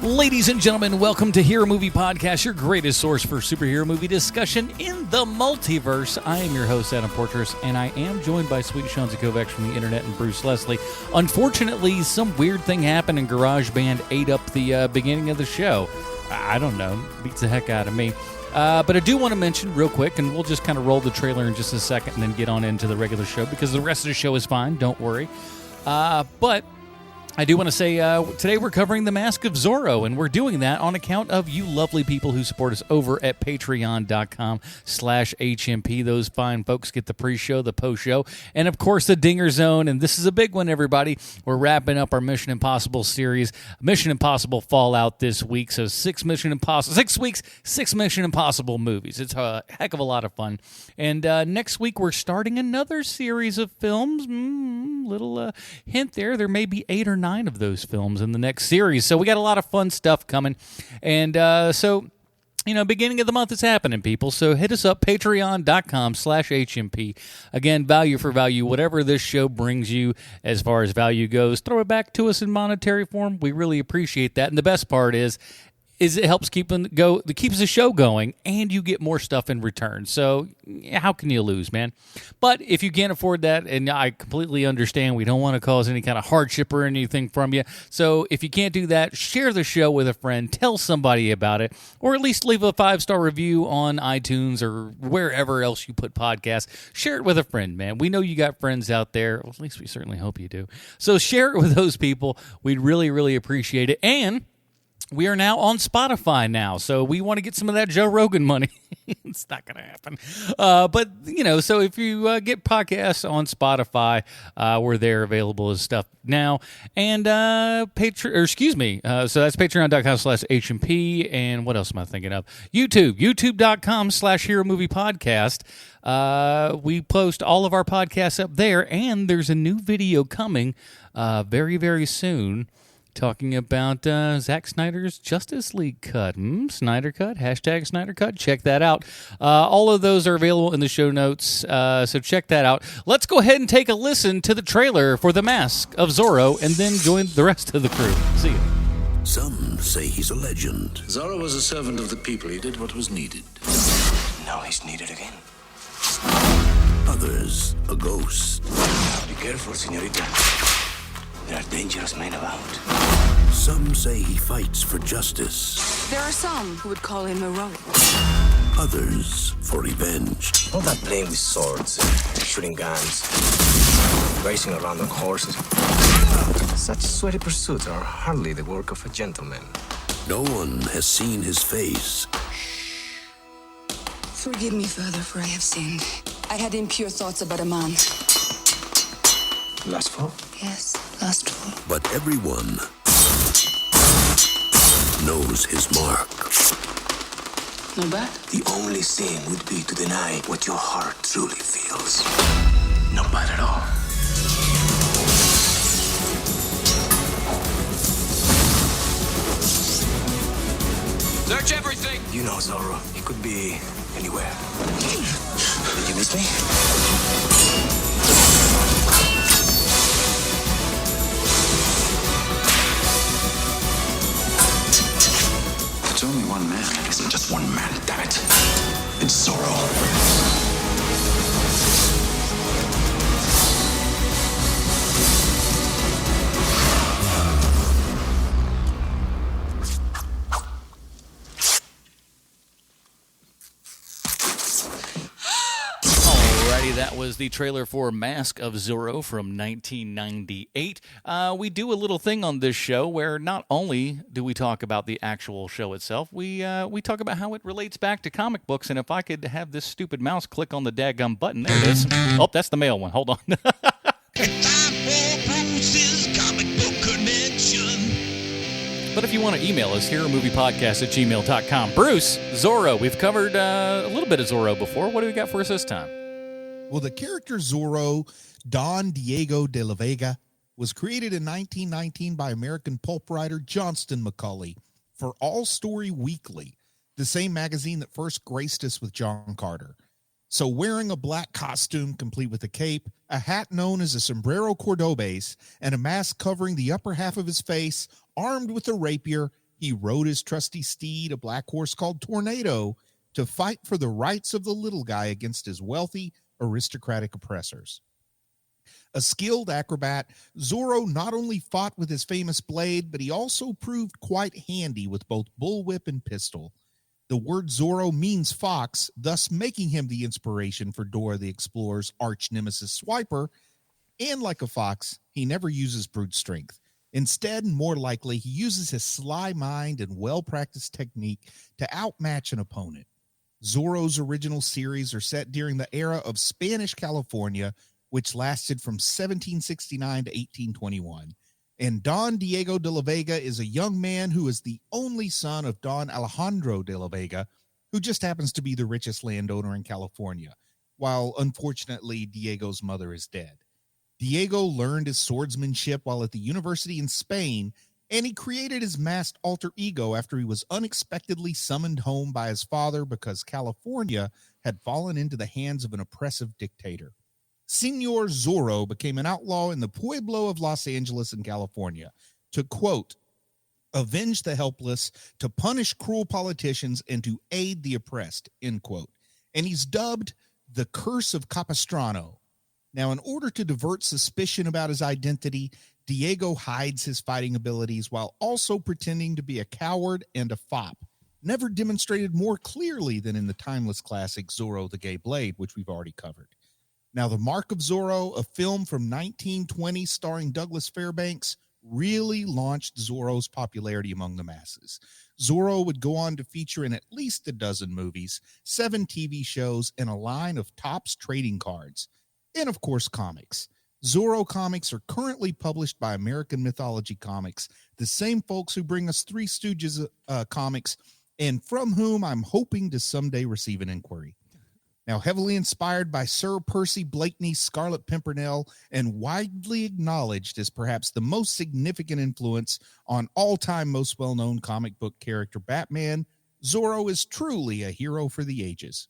Ladies and gentlemen, welcome to Hero Movie Podcast, your greatest source for superhero movie discussion in the multiverse. I am your host, Adam Portrais, and I am joined by Sweet Shanzi Kovacs from the internet and Bruce Leslie. Unfortunately, some weird thing happened and GarageBand ate up the beginning of the show. I don't know. Beats the heck out of me. But I do want to mention real quick, and we'll just kind of roll the trailer in just a second and then get on into the regular show because the rest of the show is fine. Don't worry. But I do want to say today we're covering the Mask of Zorro, and we're doing that on account of you lovely people who support us over at patreon.com/HMP. Those fine folks get the pre-show, the post-show, and of course the Dinger Zone. And this is a big one, everybody. We're wrapping up our Mission Impossible series, Mission Impossible Fallout this week. So 6 weeks, 6 Mission Impossible movies. It's a heck of a lot of fun. And next week we're starting another series of films. Little hint there. There may be 8 or 9 of those films in the next series. So we got a lot of fun stuff coming. And so, you know, beginning of the month is happening, people. So hit us up, patreon.com/HMP. Again, value for value. Whatever this show brings you as far as value goes, throw it back to us in monetary form. We really appreciate that. And the best part is it helps keeps the show going, and you get more stuff in return. So how can you lose, man? But if you can't afford that, and I completely understand, we don't want to cause any kind of hardship or anything from you. So if you can't do that, share the show with a friend, tell somebody about it, or at least leave a 5-star review on iTunes or wherever else you put podcasts. Share it with a friend, man. We know you got friends out there. Well, at least we certainly hope you do. So share it with those people. We'd really, really appreciate it. And we are now on Spotify now, so we want to get some of that Joe Rogan money. It's not going to happen. But, you know, so if you get podcasts on Spotify, we're there available as stuff now. And so that's patreon.com/HMP. And what else am I thinking of? youtube.com/Hero Movie Podcast. We post all of our podcasts up there, and there's a new video coming very, very soon, talking about Zack Snyder's Justice League cut. Snyder Cut, #Snyder Cut. Check that out. All of those are available in the show notes, so check that out. Let's go ahead and take a listen to the trailer for The Mask of Zorro and then join the rest of the crew. See you. Some say he's a legend. Zorro was a servant of the people. He did what was needed. Now he's needed again. Others, a ghost. Be careful, señorita. There are dangerous men about. Some say he fights for justice. There are some who would call him heroic. Others for revenge. All that playing with swords, shooting guns, racing around on horses. Such sweaty pursuits are hardly the work of a gentleman. No one has seen his face. Forgive me, Father, for I have sinned. I had impure thoughts about a man. Lustful? Yes, lustful. But everyone knows his mark. No bad? The only sin would be to deny what your heart truly feels. No bad at all. Search everything! You know Zorro. He could be anywhere. Did you miss me? It's only one man. It isn't just one man, damn it. It's Zorro. That was the trailer for Mask of Zorro from 1998. We do a little thing on this show where not only do we talk about the actual show itself, we talk about how it relates back to comic books. And if I could have this stupid mouse click on the daggum button, there it is. Oh, that's the male one. Hold on. But if you want to email us, heromoviepodcast@gmail.com. Bruce, Zorro. We've covered a little bit of Zorro before. What do we got for us this time? Well, the character Zorro, Don Diego de la Vega, was created in 1919 by American pulp writer Johnston McCulley for All Story Weekly, the same magazine that first graced us with John Carter. So wearing a black costume complete with a cape, a hat known as a sombrero cordobés, and a mask covering the upper half of his face, armed with a rapier, He rode his trusty steed, a black horse called Tornado, to fight for the rights of the little guy against his wealthy, aristocratic oppressors. A skilled acrobat, Zorro not only fought with his famous blade, but he also proved quite handy with both bullwhip and pistol. The word Zorro means fox, thus making him the inspiration for Dora the Explorer's arch nemesis Swiper. And like a fox, he never uses brute strength. Instead, more likely, he uses his sly mind and well-practiced technique to outmatch an opponent. Zorro's original series are set during the era of Spanish California, which lasted from 1769 to 1821. And Don Diego de la Vega is a young man who is the only son of Don Alejandro de la Vega, who just happens to be the richest landowner in California, while unfortunately Diego's mother is dead. Diego learned his swordsmanship while at the university in Spain, and he created his masked alter ego after he was unexpectedly summoned home by his father because California had fallen into the hands of an oppressive dictator. Senor Zorro became an outlaw in the Pueblo of Los Angeles in California to, quote, avenge the helpless, to punish cruel politicians, and to aid the oppressed, end quote. And he's dubbed the Curse of Capistrano. Now, in order to divert suspicion about his identity, Diego hides his fighting abilities while also pretending to be a coward and a fop, never demonstrated more clearly than in the timeless classic Zorro the Gay Blade, which we've already covered. Now, The Mark of Zorro, a film from 1920 starring Douglas Fairbanks, really launched Zorro's popularity among the masses. Zorro would go on to feature in at least a dozen movies, 7 TV shows, and a line of Topps trading cards. And, of course, comics. Zorro comics are currently published by American Mythology Comics, the same folks who bring us Three Stooges comics, and from whom I'm hoping to someday receive an inquiry. Now, heavily inspired by Sir Percy Blakeney's Scarlet Pimpernel and widely acknowledged as perhaps the most significant influence on all-time most well-known comic book character Batman, Zorro is truly a hero for the ages.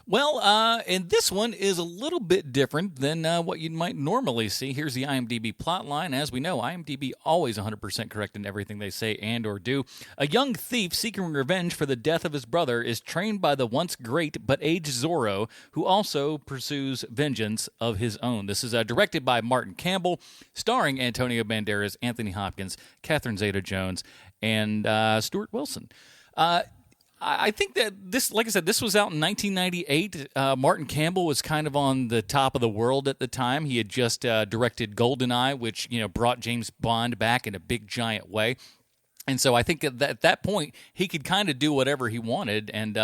Well, and this one is a little bit different than what you might normally see. Here's the IMDb plotline. As we know, IMDb always 100% correct in everything they say and or do. A young thief seeking revenge for the death of his brother is trained by the once great but aged Zorro, who also pursues vengeance of his own. This is directed by Martin Campbell, starring Antonio Banderas, Anthony Hopkins, Catherine Zeta-Jones, and Stuart Wilson. I think that this, like I said, this was out in 1998. Martin Campbell was kind of on the top of the world at the time. He had just directed GoldenEye, which brought James Bond back in a big giant way. And so I think at that point he could kind of do whatever he wanted. And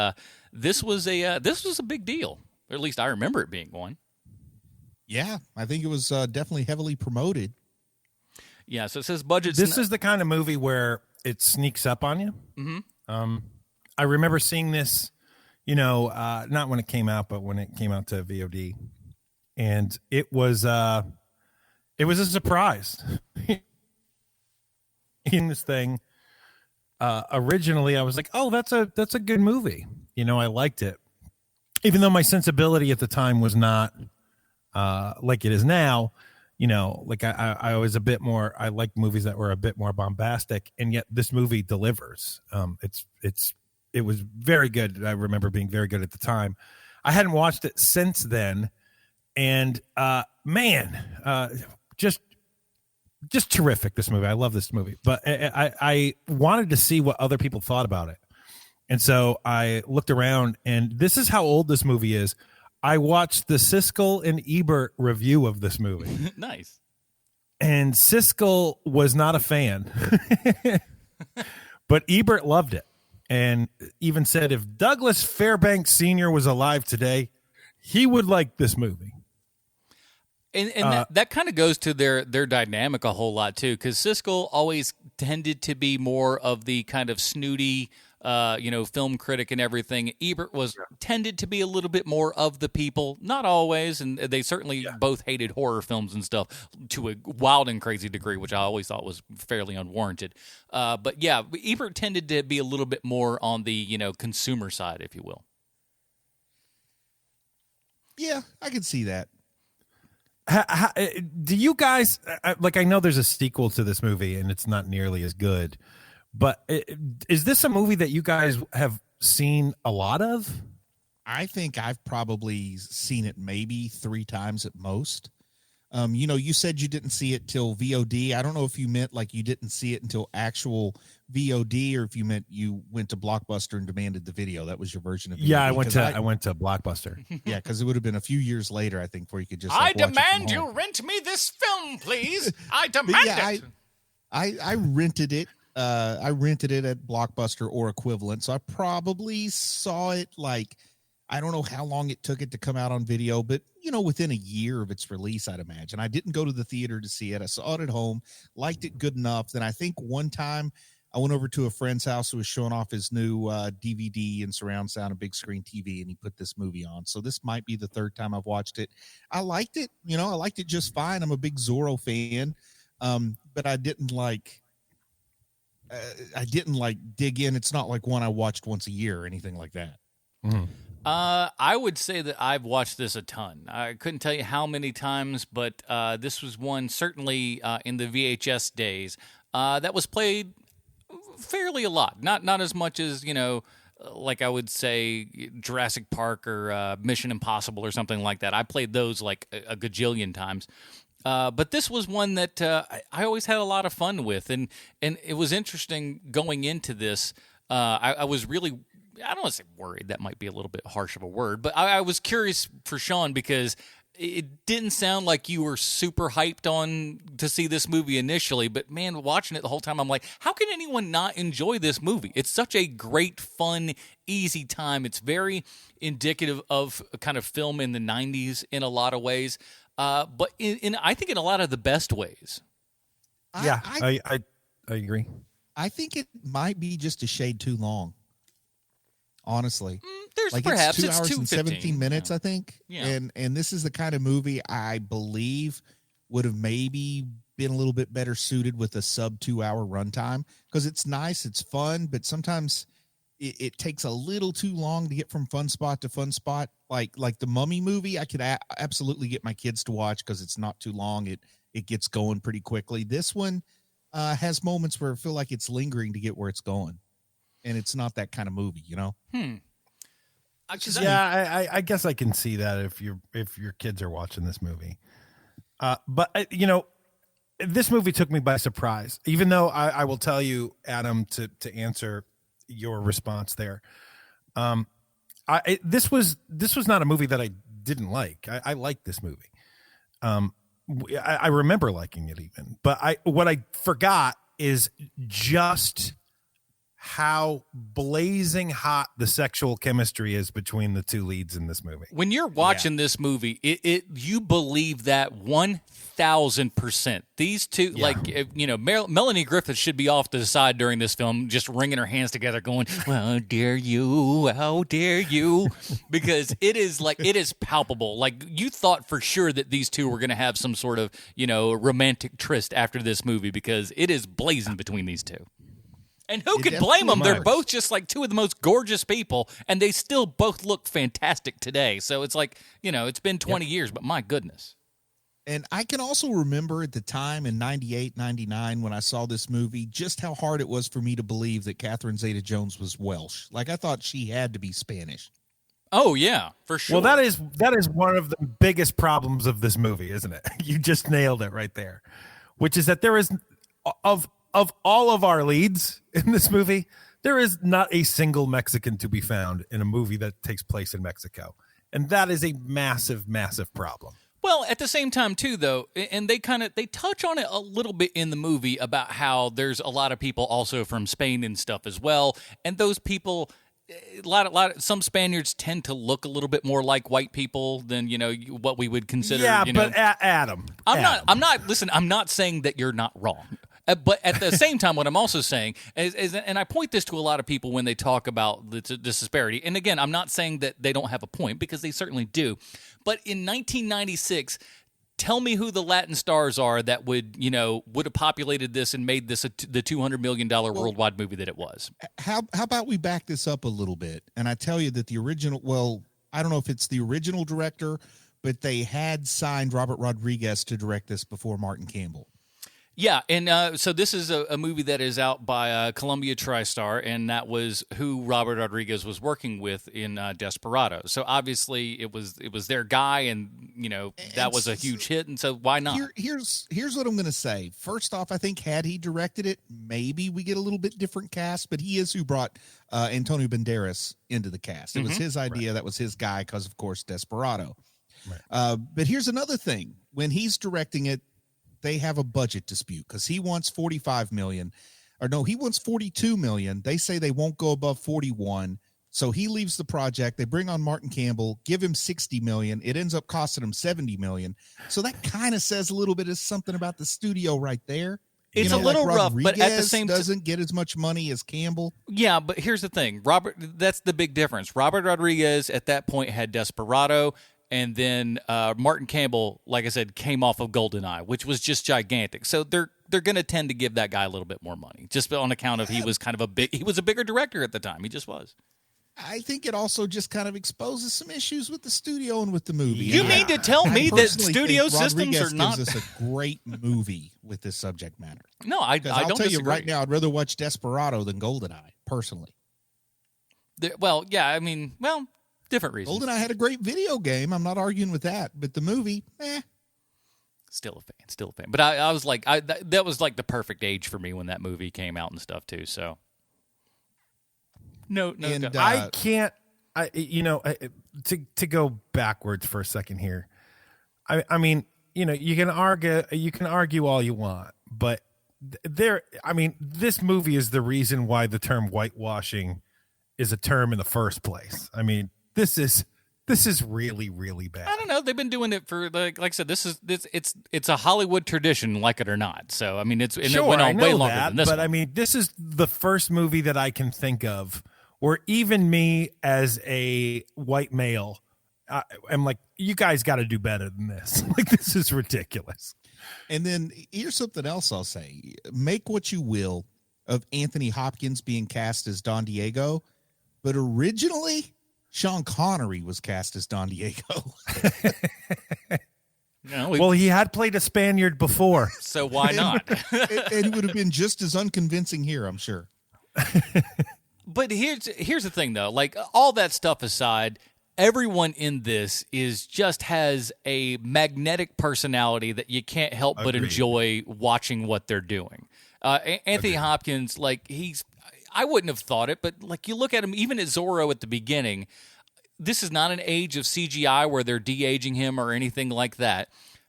this was a big deal, or at least I remember it being one. Yeah, I think it was definitely heavily promoted. Yeah, so it says budget. This is the kind of movie where it sneaks up on you. Mm-hmm. I remember seeing this, not when it came out, but when it came out to VOD, and it was a surprise. In this thing, originally I was like, "Oh, that's a good movie." I liked it, even though my sensibility at the time was not like it is now. Like I was a bit more. I liked movies that were a bit more bombastic, and yet this movie delivers. It was very good. I remember being very good at the time. I hadn't watched it since then, and just terrific. This movie, I love this movie. But I wanted to see what other people thought about it, and so I looked around. And this is how old this movie is. I watched the Siskel and Ebert review of this movie. Nice. And Siskel was not a fan, but Ebert loved it. And even said if Douglas Fairbanks Sr. was alive today, he would like this movie. And that kind of goes to their dynamic a whole lot, too, because Siskel always tended to be more of the kind of snooty, film critic and everything. Ebert tended to be a little bit more of the people, not always, and they certainly both hated horror films and stuff to a wild and crazy degree, which I always thought was fairly unwarranted. But yeah, Ebert tended to be a little bit more on the consumer side, if you will. Yeah, I can see that. Do you guys like? I know there's a sequel to this movie, and it's not nearly as good. But is this a movie that you guys have seen a lot of? I think I've probably seen it maybe 3 times at most. You said you didn't see it till VOD. I don't know if you meant like you didn't see it until actual VOD, or if you meant you went to Blockbuster and demanded the video. That was your version of VOD. Yeah, I went to Blockbuster. Yeah, because it would have been a few years later, I think, before you could just. I demand you rent me this film, please. I demand it. I rented it. I rented it at Blockbuster or equivalent, so I probably saw it like. I don't know how long it took it to come out on video, but, within a year of its release, I'd imagine. I didn't go to the theater to see it. I saw it at home, liked it good enough. Then I think one time I went over to a friend's house who was showing off his new DVD and surround sound and big screen TV, and he put this movie on. So this might be the 3rd time I've watched it. I liked it. I liked it just fine. I'm a big Zorro fan, but I didn't dig in. It's not like one I watched once a year or anything like that. Mm. I would say that I've watched this a ton. I couldn't tell you how many times, but this was one certainly in the VHS days that was played fairly a lot. Not as much as, like I would say Jurassic Park or Mission Impossible or something like that. I played those like a gajillion times. But this was one that I always had a lot of fun with. And it was interesting going into this. I was really... I don't want to say worried. That might be a little bit harsh of a word, but I was curious for Sean because it didn't sound like you were super hyped on to see this movie initially. But man, watching it the whole time, I'm like, how can anyone not enjoy this movie? It's such a great, fun, easy time. It's very indicative of a kind of film in the 90s in a lot of ways, but I think in a lot of the best ways. Yeah, I agree. I think it might be just a shade too long. Honestly, there's like perhaps it's 2 hours and 17 15, minutes, yeah. I think. Yeah. And this is the kind of movie I believe would have maybe been a little bit better suited with a sub 2 hour runtime, because it's nice, it's fun, but sometimes it takes a little too long to get from fun spot to fun spot. Like the Mummy movie, I could absolutely get my kids to watch because it's not too long. It gets going pretty quickly. This one has moments where I feel like it's lingering to get where it's going. And it's not that kind of movie, I guess I can see that if your kids are watching this movie. But this movie took me by surprise. Even though I will tell you, Adam, to answer your response there, this was not a movie that I didn't like. I liked this movie. I remember liking it even, but what I forgot is just how blazing hot the sexual chemistry is between the 2 leads in this movie. When you're watching this movie, you believe that 1,000%. These two, Melanie Griffith should be off to the side during this film, just wringing her hands together, going, "Well, how dare you?" Because it is palpable. Like, you thought for sure that these two were going to have some sort of, romantic tryst after this movie, because it is blazing between these two. And who could blame them? They're both just like two of the most gorgeous people, and they still both look fantastic today. So it's like, it's been 20 years, but my goodness. And I can also remember at the time in 98, 99, when I saw this movie, just how hard it was for me to believe that Catherine Zeta-Jones was Welsh. Like, I thought she had to be Spanish. Oh, yeah, for sure. Well, that is one of the biggest problems of this movie, isn't it? You just nailed it right there, which is that there is, of all of our leads in this movie, there is not a single Mexican to be found in a movie that takes place in Mexico. And that is a massive, massive problem. Well, at the same time, too, though, and they touch on it a little bit in the movie about how there's a lot of people also from Spain and stuff as well. And those people, some Spaniards tend to look a little bit more like white people than, what we would consider. Yeah, but Adam. I'm not saying that you're not wrong. But at the same time, what I'm also saying is, and I point this to a lot of people when they talk about the disparity. And again, I'm not saying that they don't have a point, because they certainly do. But in 1996, tell me who the Latin stars are that would have populated this and made this the $200 million worldwide movie that it was. How about we back this up a little bit? And I tell you that the original, I don't know if it's the original director, but they had signed Robert Rodriguez to direct this before Martin Campbell. Yeah, and so this is a movie that is out by Columbia TriStar, and that was who Robert Rodriguez was working with in Desperado. So obviously it was their guy, and that was a huge hit, and so why not? Here's what I'm going to say. First off, I think had he directed it, maybe we get a little bit different cast, but he is who brought Antonio Banderas into the cast. It was his idea. Right. That was his guy because, of course, Desperado. Right. But here's another thing. When he's directing it, they have a budget dispute because he wants $45 million, or no, he wants $42 million. They say they won't go above 41. So he leaves the project. They bring on Martin Campbell, give him $60 million. It ends up costing him $70 million. So that kind of says a little bit of something about the studio right there. It's a little rough, but at the same time, doesn't get as much money as Campbell. Yeah, but here's the thing, Robert. That's the big difference. Robert Rodriguez at that point had Desperado. And then Martin Campbell, like I said, came off of GoldenEye, which was just gigantic. So they're going to tend to give that guy a little bit more money, just on account of he was a bigger director at the time. He just was. I think it also just kind of exposes some issues with the studio and with the movie. You mean to tell me that studio systems are not gives us a great movie with this subject matter? No, I don't tell disagree. You right now, I'd rather watch Desperado than GoldenEye, personally. Different reasons. GoldenEye had a great video game. I'm not arguing with that, but the movie, Still a fan. But I was like, that was like the perfect age for me when that movie came out and stuff too. So no. And, I can't. To go backwards for a second here. I mean, you can argue all you want, but this movie is the reason why the term whitewashing is a term in the first place. I mean, this is really, really bad. I don't know. They've been doing it for like I said. It's a Hollywood tradition, like it or not. So I mean, it went on way longer than this. But one. I mean, this is the first movie that I can think of where even me as a white male, I'm like, you guys got to do better than this. Like, this is ridiculous. And then here's something else I'll say: make what you will of Anthony Hopkins being cast as Don Diego, but originally Sean Connery was cast as Don Diego. Well, he had played a Spaniard before. So why not? It would have been just as unconvincing here, I'm sure. But here's the thing, though. Like, all that stuff aside, everyone in this has a magnetic personality that you can't help but enjoy watching what they're doing. Anthony Hopkins, like, I wouldn't have thought it, but like you look at him, even at Zorro at the beginning, this is not an age of CGI where they're de-aging him or anything like that.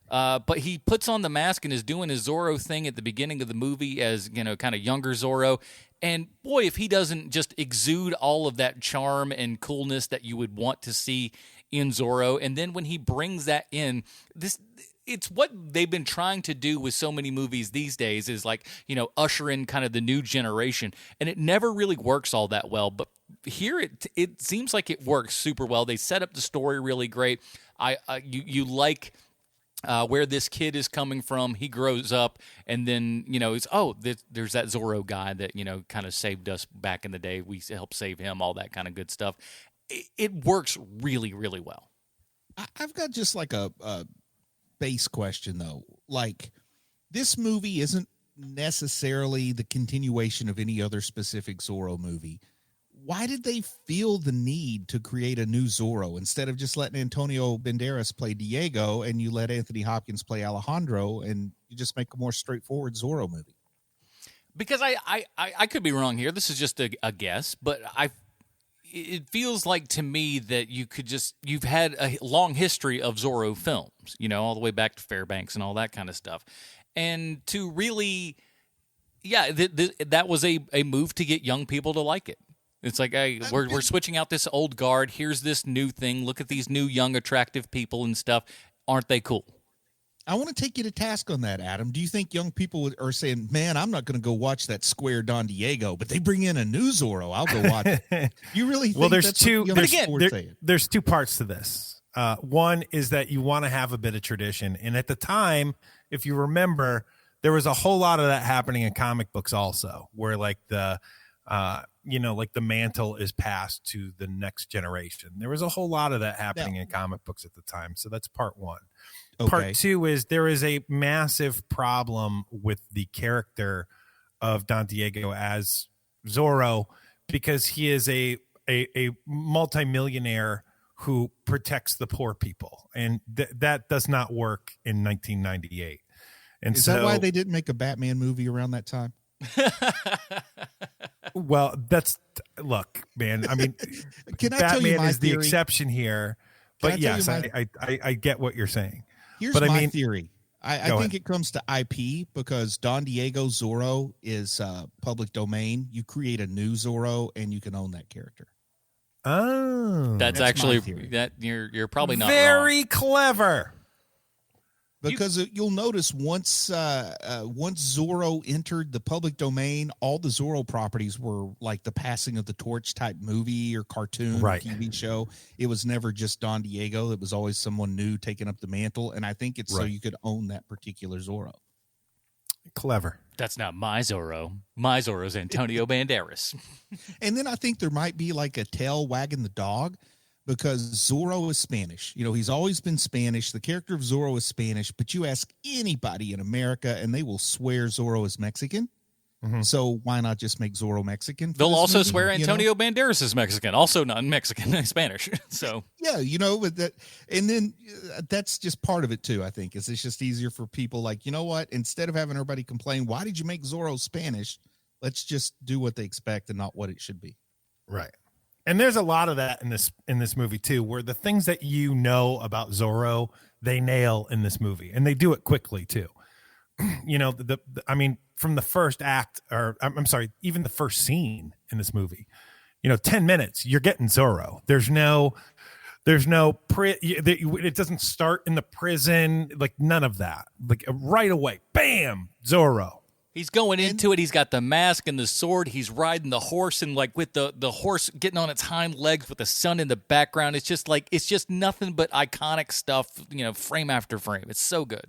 But he puts on the mask and is doing his Zorro thing at the beginning of the movie as, kind of younger Zorro. And boy, if he doesn't just exude all of that charm and coolness that you would want to see in Zorro. And then when he brings that in, it's what they've been trying to do with so many movies these days is like, usher in kind of the new generation. And it never really works all that well. But here it seems like it works super well. They set up the story really great. You like where this kid is coming from. He grows up, and then, there's that Zorro guy that, kind of saved us back in the day. We helped save him, all that kind of good stuff. It works really, really well. I've got just like a base question, though. Like, this movie isn't necessarily the continuation of any other specific Zorro movie. Why did they feel the need to create a new Zorro instead of just letting Antonio Banderas play Diego and you let Anthony Hopkins play Alejandro and you just make a more straightforward Zorro movie? Because I could be wrong here. This is just a guess, but it feels like to me that you've had a long history of Zorro films, all the way back to Fairbanks and all that kind of stuff. And to really, that was a move to get young people to like it. It's like, hey, we're switching out this old guard. Here's this new thing. Look at these new, young, attractive people and stuff. Aren't they cool? I want to take you to task on that, Adam. Do you think young people are saying, man, I'm not going to go watch that square Don Diego, but they bring in a new Zorro, I'll go watch it. You really think there's that's two, what there's, saying? There's two parts to this. One is that you want to have a bit of tradition. And at the time, if you remember, there was a whole lot of that happening in comic books also, where like the like the mantle is passed to the next generation. There was a whole lot of that happening in comic books at the time. So that's part one. Okay. Part two is there is a massive problem with the character of Don Diego as Zorro, because he is a multimillionaire who protects the poor people. And that does not work in 1998. And is that why they didn't make a Batman movie around that time? Well, look, man. I mean, Can I Batman tell you my is the theory? exception here, but yes, I get what you're saying. Here's but my theory. I Go think ahead. it comes to IP because Don Diego Zorro is public domain. You create a new Zorro and you can own that character. Oh, That's my actually theory. that you're probably not very wrong. Because clever. you'll notice once Zorro entered the public domain, all the Zorro properties were like the Passing of the Torch type movie or cartoon Right. or TV show. It was never just Don Diego. It was always someone new taking up the mantle. And I think it's so Right. you could own that particular Zorro. Clever. That's not my Zorro. My Zorro's Antonio Banderas. And then I think there might be like a tail wagging the dog because Zorro is Spanish. He's always been Spanish. The character of Zorro is Spanish, but you ask anybody in America and they will swear Zorro is Mexican. Mhm. So why not just make Zorro Mexican? for They'll this also movie, swear you know? Antonio Banderas is Mexican, also not Mexican, Spanish. So Yeah, but that, and then that's just part of it too. I think it's just easier for people like, you know what? Instead of having everybody complain, why did you make Zorro Spanish? Let's just do what they expect and not what it should be. Right. And there's a lot of that in this movie too, where the things that you know about Zorro, they nail in this movie, and they do it quickly too. I mean, from the first act, or I'm sorry, even the first scene in this movie, 10 minutes, you're getting Zorro. It doesn't start in the prison, like none of that. Like right away, bam, Zorro. he's going into it. He's got the mask and the sword. He's riding the horse, and like with the horse getting on its hind legs with the sun in the background. It's just nothing but iconic stuff, frame after frame. It's so good.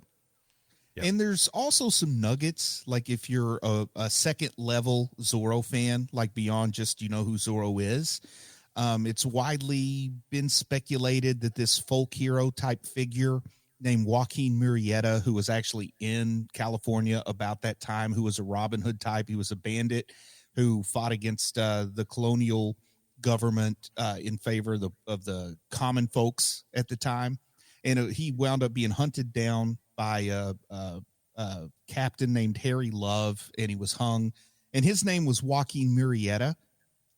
Yep. And there's also some nuggets, like if you're a second level Zorro fan, like beyond just who Zorro is. It's widely been speculated that this folk hero type figure named Joaquin Murrieta, who was actually in California about that time, who was a Robin Hood type. He was a bandit who fought against the colonial government in favor of the common folks at the time. And he wound up being hunted down by a captain named Harry Love, and he was hung. And his name was Joaquin Murrieta.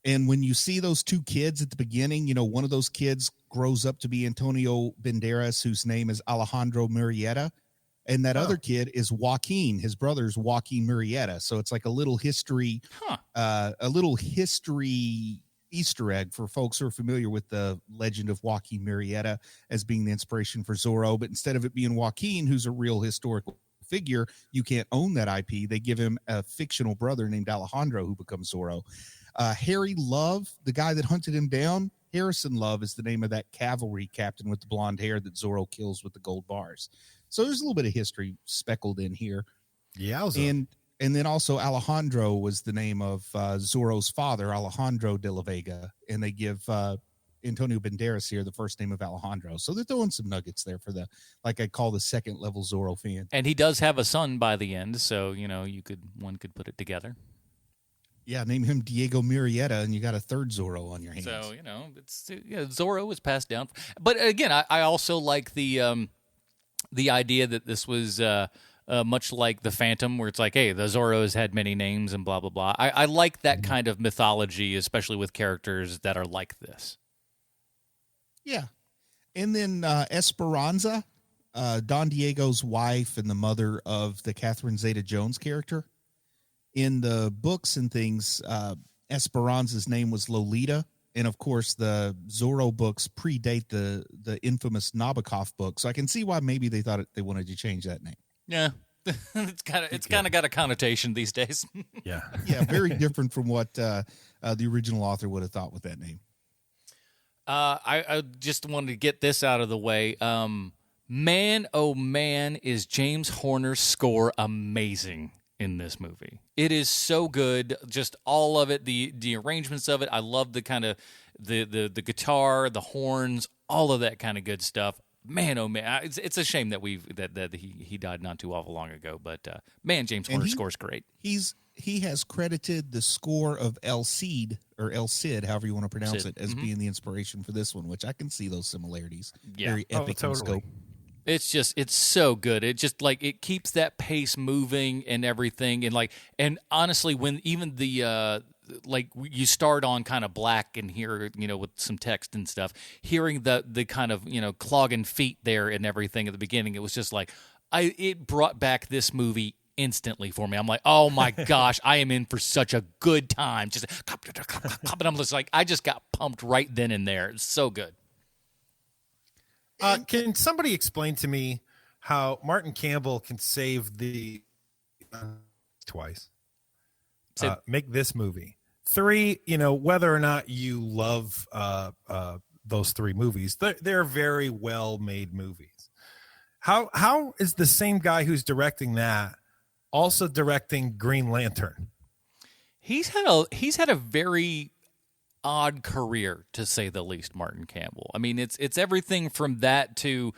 And when you see those two kids at the beginning, one of those kids grows up to be Antonio Banderas, whose name is Alejandro Murrieta. And that other kid is Joaquin. His brother's Joaquin Murrieta. So it's like a little history, Easter egg for folks who are familiar with the legend of Joaquin Murrieta as being the inspiration for Zorro. But instead of it being Joaquin, who's a real historical figure, you can't own that IP. They give him a fictional brother named Alejandro who becomes Zorro. Harry Love, the guy that hunted him down, Harrison Love is the name of that cavalry captain with the blonde hair that Zorro kills with the gold bars. So there's a little bit of history speckled in here. Yeah. And then also Alejandro was the name of Zorro's father, Alejandro de la Vega. And they give Antonio Banderas here the first name of Alejandro. So they're throwing some nuggets there for I call the second level Zorro fan. And he does have a son by the end, so one could put it together. Yeah, name him Diego Murrieta, and you got a third Zorro on your hands. So Zorro was passed down. But again, I also like the idea that this was much like the Phantom, where it's like, hey, the Zorro has had many names and blah blah blah. I like that kind of mythology, especially with characters that are like this. Yeah, and then Esperanza, Don Diego's wife and the mother of the Catherine Zeta-Jones character. In the books and things, Esperanza's name was Lolita. And, of course, the Zorro books predate the infamous Nabokov book. So I can see why maybe they thought they wanted to change that name. Yeah, it's kind of got a connotation these days. Yeah. Yeah, very different from what the original author would have thought with that name. I just wanted to get this out of the way. Man, oh man, is James Horner's score amazing in this movie. It is so good, just all of it, the arrangements of it. I love the kind of the guitar, the horns, all of that kind of good stuff. Man, oh man, it's a shame that he died not too awful long ago. But man, James Horner's score's great. He has credited the score of El Cid, or El Cid, however you want to pronounce it, as being the inspiration for this one, which I can see those similarities. Yeah. Very epic in scope. It's so good. It just like it keeps that pace moving and everything, and honestly, when even the like you start on kind of black and hear with some text and stuff, hearing the kind of clogging feet there and everything at the beginning, it was just like it brought back this movie instantly for me. I'm like, oh my gosh, I am in for such a good time. Just and I'm just like, I just got pumped right then and there. It's so good. Can somebody explain to me how Martin Campbell can save the twice? Make this movie 3. Whether or not you love those 3 movies, they're very well made movies. How is the same guy who's directing that also directing Green Lantern? He's had a very odd career, to say the least, Martin Campbell. I mean, it's everything from that to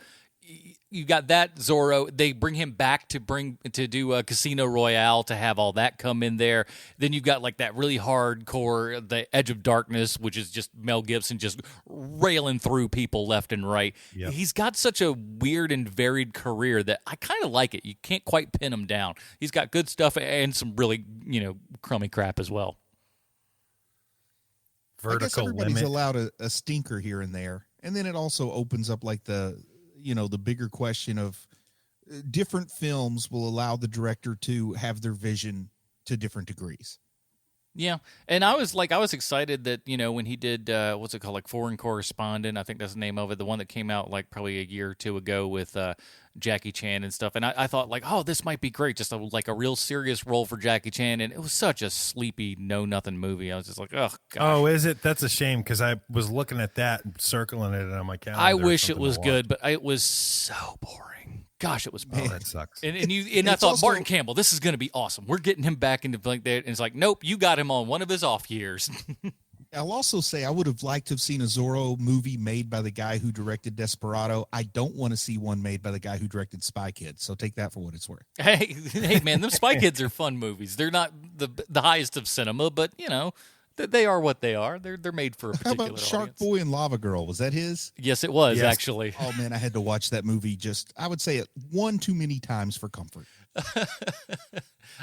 you got that Zorro. They bring him back to do a Casino Royale, to have all that come in there. Then you've got like that really hardcore, The Edge of Darkness, which is just Mel Gibson just railing through people left and right. Yep. He's got such a weird and varied career that I kind of like it. You can't quite pin him down. He's got good stuff and some really crummy crap as well. I guess everybody's allowed a stinker here and there, and then it also opens up like the bigger question of different films will allow the director to have their vision to different degrees. Yeah, and I was excited that when he did what's it called, like Foreign Correspondent, I think that's the name of it, the one that came out like probably a year or two ago with Jackie Chan and stuff, and I thought like, oh, this might be great, just a real serious role for Jackie Chan, and it was such a sleepy, know nothing movie. I was just like, oh, gosh. Oh, is it? That's a shame, because I was looking at that and circling it on my calendar. I wish it was good, but it was so boring. Gosh, it was bad. Oh, that sucks. And I thought, also, Martin Campbell, this is going to be awesome. We're getting him back into like that. And it's like, nope, you got him on one of his off years. I'll also say I would have liked to have seen a Zorro movie made by the guy who directed Desperado. I don't want to see one made by the guy who directed Spy Kids. So take that for what it's worth. Hey, man, them Spy Kids are fun movies. They're not the highest of cinema, but they are what they are. They're made for a particular How about Shark audience. Boy and Lava Girl? Was that his? Yes, it was, actually. Oh, man, I had to watch that movie I would say it one too many times for comfort.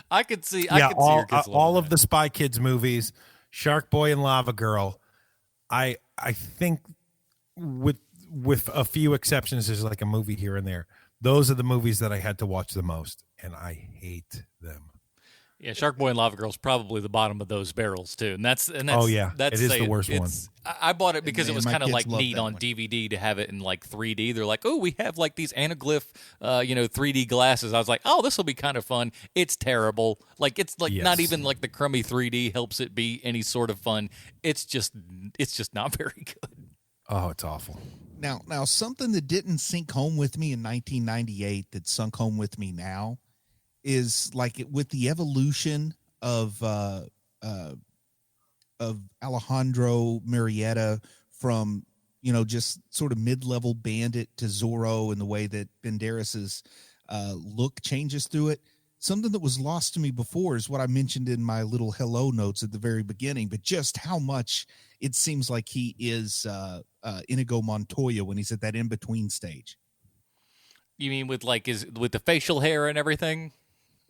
I could see all of the Spy Kids movies, Shark Boy and Lava Girl, I think with a few exceptions, there's like a movie here and there. Those are the movies that I had to watch the most, and I hate them. Yeah, Shark Boy and Lava Girl is probably the bottom of those barrels too, and that's it is the worst one. I bought it because it was kind of like neat on DVD to have it in like 3D. They're like, oh, we have like these anaglyph, 3D glasses. I was like, oh, this will be kind of fun. It's terrible. Like it's like not even like the crummy 3D helps it be any sort of fun. It's just not very good. Oh, it's awful. Now something that didn't sink home with me in 1998 that sunk home with me now is like with the evolution of Alejandro Murrieta from just sort of mid-level bandit to Zorro, and the way that Banderas's look changes through it. Something that was lost to me before is what I mentioned in my little hello notes at the very beginning, but just how much it seems like he is Inigo Montoya when he's at that in-between stage. You mean with the facial hair and everything?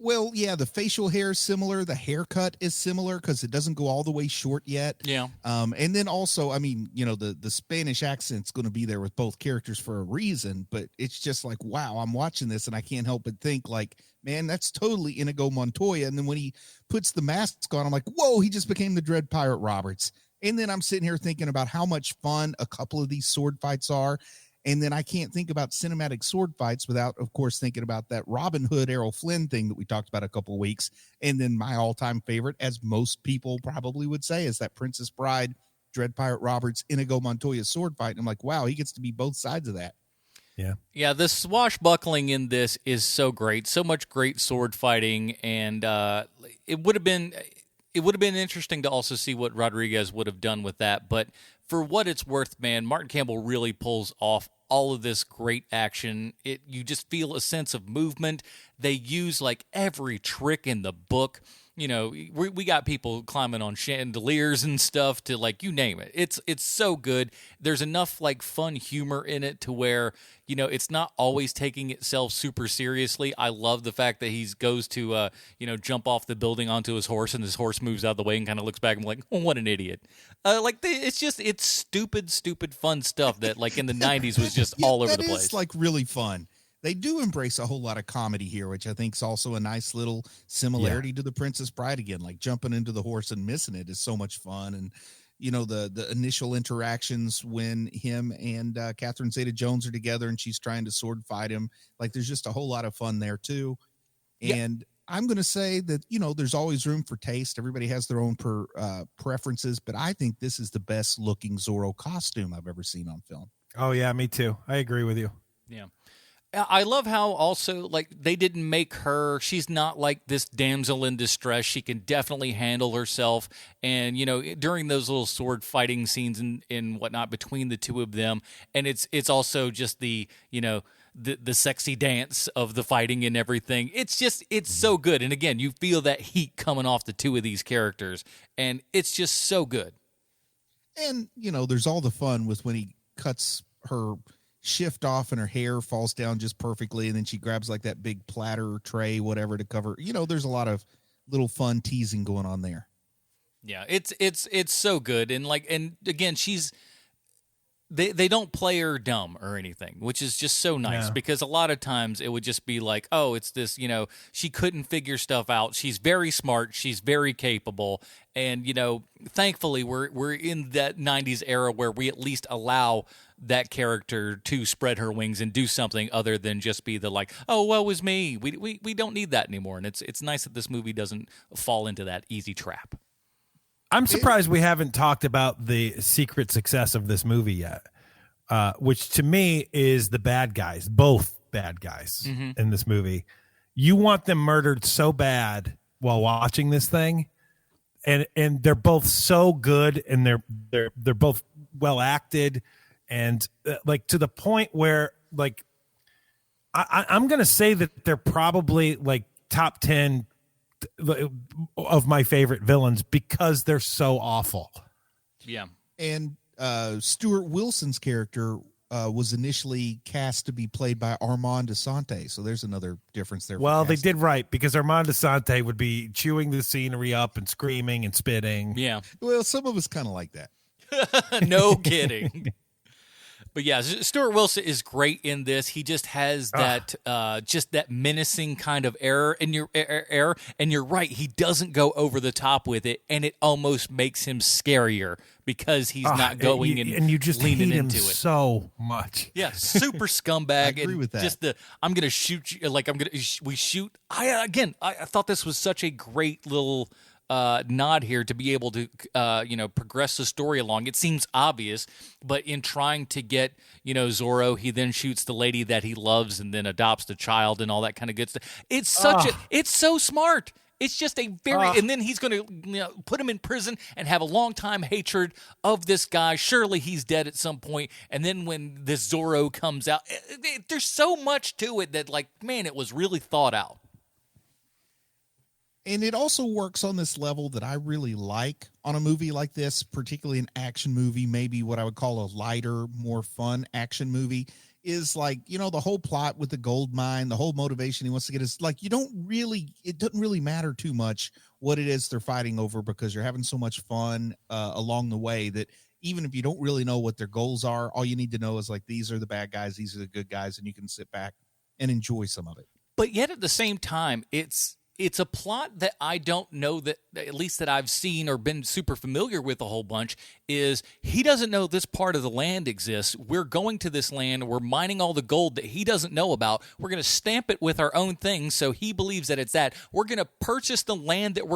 Well, yeah, the facial hair is similar. The haircut is similar because it doesn't go all the way short yet. Yeah. And then also, I mean, the Spanish accent's going to be there with both characters for a reason, but it's just like, wow, I'm watching this and I can't help but think like, man, that's totally Inigo Montoya. And then when he puts the mask on, I'm like, whoa, he just became the Dread Pirate Roberts. And then I'm sitting here thinking about how much fun a couple of these sword fights are. And then I can't think about cinematic sword fights without, of course, thinking about that Robin Hood, Errol Flynn thing that we talked about a couple of weeks. And then my all-time favorite, as most people probably would say, is that Princess Bride, Dread Pirate Roberts, Inigo Montoya sword fight. And I'm like, wow, he gets to be both sides of that. Yeah, the swashbuckling in this is so great. So much great sword fighting, and it would have been interesting to also see what Rodriguez would have done with that. But for what it's worth, man, Martin Campbell really pulls off all of this great action. You just feel a sense of movement. They use like every trick in the book. You know, we got people climbing on chandeliers and stuff to like, you name it. It's so good. There's enough like fun humor in it to where, you know, it's not always taking itself super seriously. I love the fact that he goes to, jump off the building onto his horse and his horse moves out of the way and kind of looks back and like, oh, what an idiot. It's stupid fun stuff that like in the 90s was just all over the place. It's like really fun. They do embrace a whole lot of comedy here, which I think is also a nice little similarity to The Princess Bride again. Like jumping into the horse and missing it is so much fun. And, you know, the initial interactions when him and Catherine Zeta-Jones are together and she's trying to sword fight him. Like there's just a whole lot of fun there too. And I'm going to say that, you know, there's always room for taste. Everybody has their own preferences, but I think this is the best looking Zorro costume I've ever seen on film. Oh, yeah, me too. I agree with you. Yeah. I love how also, like, they didn't make her, she's not like this damsel in distress. She can definitely handle herself. And, you know, during those little sword fighting scenes and whatnot between the two of them, and it's also just the, you know, the sexy dance of the fighting and everything. It's so good. And again, you feel that heat coming off the two of these characters, and it's just so good. And, you know, there's all the fun with when he cuts her shift off and her hair falls down just perfectly, and then she grabs like that big platter or tray, whatever, to cover. You know, there's a lot of little fun teasing going on there. Yeah, it's so good. And again, they don't play her dumb or anything, which is just so nice, because a lot of times it would just be like, oh, it's this, you know, she couldn't figure stuff out. She's very smart. She's very capable. And, you know, thankfully we're in that 90s era where we at least allow that character to spread her wings and do something other than just be the like, oh, woe is me. We don't need that anymore. And it's nice that this movie doesn't fall into that easy trap. I'm surprised we haven't talked about the secret success of this movie yet, which to me is the bad guys, both bad guys in this movie. You want them murdered so bad while watching this thing, and they're both so good, and they're both well acted, and like to the point where like I'm gonna say that they're probably like top 10 of my favorite villains because they're so awful. Yeah. And Stuart Wilson's character was initially cast to be played by Armand Assante, so there's another difference there. Well, they did right, because Armand Assante would be chewing the scenery up and screaming and spitting. Yeah. Well, some of us kind of like that. No kidding. But yeah, Stuart Wilson is great in this. He just has that menacing kind of air, and you're right. He doesn't go over the top with it, and it almost makes him scarier because he's not going and you just leaning hate him into it so much. Yeah, super scumbag. I agree with that. Just I'm gonna shoot you. Like we shoot. I thought this was such a great little nod here to be able to progress the story along. It seems obvious, but in trying to get Zorro, he then shoots the lady that he loves and then adopts the child and all that kind of good stuff. It's it's so smart. It's just a very, and then he's going to put him in prison and have a long time hatred of this guy. Surely he's dead at some point. And then when this Zorro comes out, there's so much to it that, like, man, it was really thought out. And it also works on this level that I really like on a movie like this, particularly an action movie, maybe what I would call a lighter, more fun action movie, is like, the whole plot with the gold mine, the whole motivation he wants to get is like, it doesn't really matter too much what it is they're fighting over, because you're having so much fun along the way that even if you don't really know what their goals are, all you need to know is like, these are the bad guys, these are the good guys, and you can sit back and enjoy some of it. But yet at the same time, it's a plot that I don't know that, at least that I've seen or been super familiar with a whole bunch, is he doesn't know this part of the land exists. We're going to this land. We're mining all the gold that he doesn't know about. We're going to stamp it with our own thing, so he believes that it's that. We're going to purchase the land that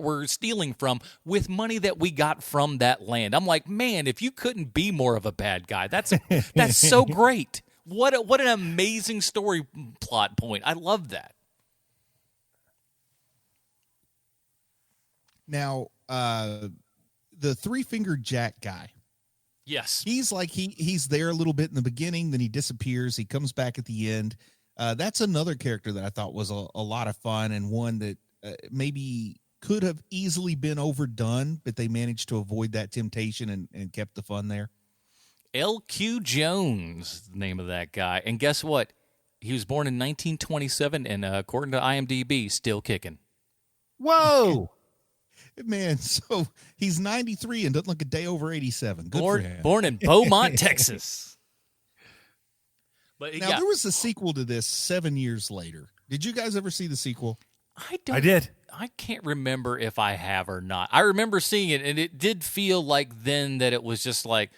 we're stealing from with money that we got from that land. I'm like, man, if you couldn't be more of a bad guy, that's so great. What an amazing story plot point. I love that. Now, the three-fingered Jack guy. Yes. He's like he's there a little bit in the beginning, then he disappears. He comes back at the end. That's another character that I thought was a lot of fun, and one that maybe could have easily been overdone, but they managed to avoid that temptation and kept the fun there. L.Q. Jones, the name of that guy. And guess what? He was born in 1927, and according to IMDb, still kicking. Whoa! Man, so he's 93 and doesn't look a day over 87. Good for him. Born in Beaumont, Texas. But now, there was a sequel to this 7 years later. Did you guys ever see the sequel? I did. I can't remember if I have or not. I remember seeing it, and it did feel like then that it was just like,